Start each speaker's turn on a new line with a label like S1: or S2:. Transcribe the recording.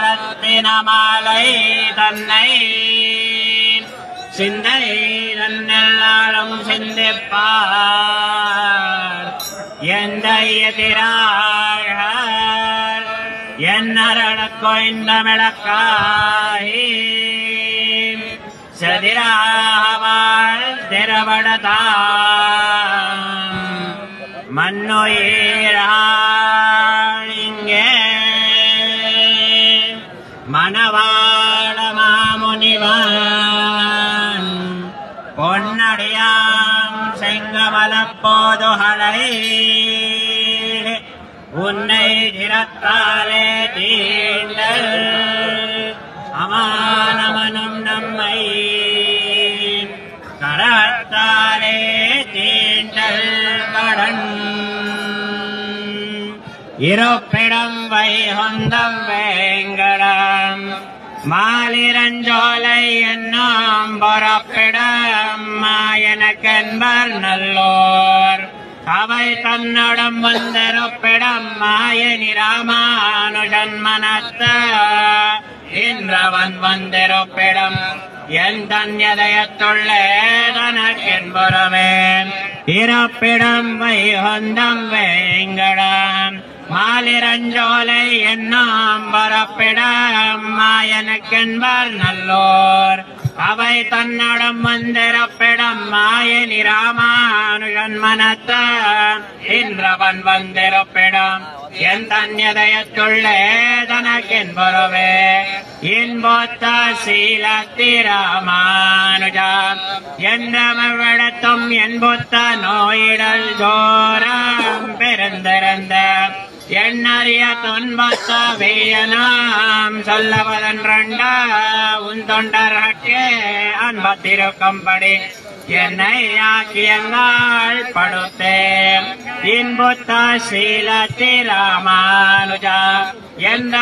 S1: ரத்தினமாலை தன்னை சிந்தை நன்னெல்லாளும் சிந்திப்பார் எந்த எதிராள் என்னரடக்கோ இந்த விளக்காய் சதிராவாள் திரவடதாம் மன்னுயிராளிங்கே மணவாள மாமுனிவன் பொன்னடியாம் செங்கமலப்போதுகளை உன்னை திறத்தாலே தீண்டல் அமானமனும் நம்மை கரத்தாலே தீண்டல் கடன் இருப்பிடம் வைகுந்தம் வேங்கடம் மாலிரஞ்சோலை என்னும் பொறப்பிடம் மாயனக்கென்பர் நல்லோர் அவை தன்னடம் வந்திருப்பிடம் மாயனி ராமானுஜன் மனத்த இன்றவன் வந்திருப்பிடம் என் தன்யதயத்துள்ளே தனக்கென்புறமே இருப்பிடம் வைகுந்தம் வேங்கடம் மாலிரஞ்சோலை என்னும் பொறப்பிடம் மாயனக்கென்பர் நல்லோர் அவை தன்னடம் வந்திருப்பிடம் மாயனி ராமானுஜன் மனத்த இன்றவன் வந்திருப்பிடம் என் தன்யதயத்துள்ளே தனக்கென்புறவே இன்பொத்த சீலத்திராமானுஜா என்றமிடத்தும் என்பொத்த நோயிடல் ஜோரம் பெருந்திருந்த எண்ணறிய துன்பத்த வீயனாம் சொல்லவதன்றண்ட உன் தொண்டர்கே அன்பத்திருக்கும்படி என்னை ஆக்கியங்கள் படுத்தேன் இன்பொத்த சீலத்திராமானுஜா என்ற